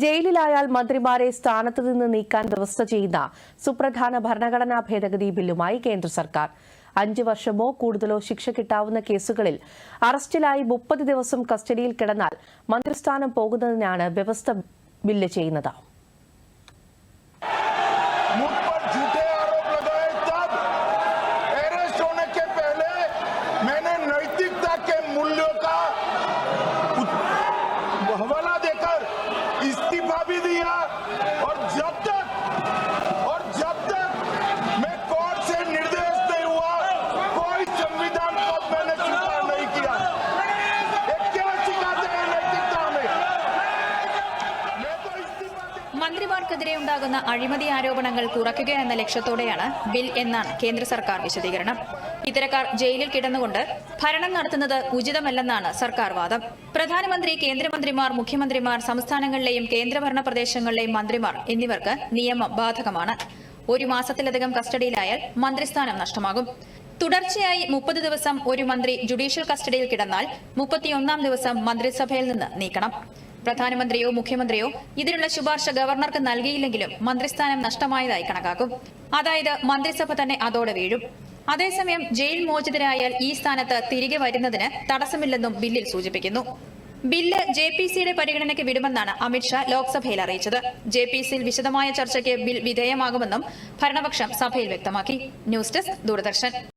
ജയിലിലായാൽ മന്ത്രിമാരെ സ്ഥാനത്ത് നിന്ന് നീക്കാൻ വ്യവസ്ഥ ചെയ്യുന്ന സുപ്രധാന ഭരണഘടനാ ഭേദഗതി ബില്ലുമായി കേന്ദ്ര സർക്കാർ 5 വർഷമോ കൂടുതലോ ശിക്ഷ കിട്ടാവുന്ന കേസുകളിൽ അറസ്റ്റിലായി 30 ദിവസം കസ്റ്റഡിയിൽ കിടന്നാൽ മന്ത്രിസ്ഥാനം പോകുന്നതിനാണ് വ്യവസ്ഥ ബില്ല് ചെയ്യുന്നത്. इस्तीफा भी दिया और जब तक मैं कोर्ट से निर्देश नहीं हुआ कोई संविधान को मैंने स्वीकार नहीं किया। ये क्या सिखाते हैं नैतिकता में? मैं तो इस्तीफा മന്ത്രിമാർക്കെതിരെ ഉണ്ടാകുന്ന അഴിമതി ആരോപണങ്ങൾ കുറയ്ക്കുക എന്ന ലക്ഷ്യത്തോടെയാണ് ബിൽ എന്നാണ് കേന്ദ്ര സർക്കാർ വിശദീകരണം. ഇത്തരക്കാർ ജയിലിൽ കിടന്നുകൊണ്ട് ഭരണം നടത്തുന്നത് ഉചിതമല്ലെന്നാണ് സർക്കാർ വാദം. പ്രധാനമന്ത്രി, കേന്ദ്രമന്ത്രിമാർ, മുഖ്യമന്ത്രിമാർ, സംസ്ഥാനങ്ങളിലെയും കേന്ദ്രഭരണ പ്രദേശങ്ങളിലെയും മന്ത്രിമാർ എന്നിവർക്ക് നിയമം ബാധകമാണ്. 1 മാസത്തിലധികം കസ്റ്റഡിയിലായാൽ മന്ത്രിസ്ഥാനം നഷ്ടമാകും. തുടർച്ചയായി 30 ദിവസം ഒരു മന്ത്രി ജുഡീഷ്യൽ കസ്റ്റഡിയിൽ കിടന്നാൽ 31ാം ദിവസം മന്ത്രിസഭയിൽ നിന്ന് നീക്കണം. പ്രധാനമന്ത്രിയോ മുഖ്യമന്ത്രിയോ ഇതിനുള്ള ശുപാർശ ഗവർണർക്ക് നൽകിയില്ലെങ്കിലും മന്ത്രിസ്ഥാനം നഷ്ടമായതായി കണക്കാക്കും. അതായത് മന്ത്രിസഭ തന്നെ അതോടെ വീഴും. അതേസമയം ജയിൽ മോചിതരായാൽ ഈ സ്ഥാനത്ത് തിരികെ വരുന്നതിന് തടസ്സമില്ലെന്നും ബില്ലിൽ സൂചിപ്പിക്കുന്നു. ബില്ല് JPCയുടെ പരിഗണനയ്ക്ക് വിടുമെന്നാണ് അമിത്ഷാ ലോക്സഭയിൽ അറിയിച്ചത്. JPCയിൽ വിശദമായ ചർച്ചയ്ക്ക് ബിൽ വിധേയമാകുമെന്നും ഭരണപക്ഷം സഭയിൽ വ്യക്തമാക്കി. News desk, Doordarshan.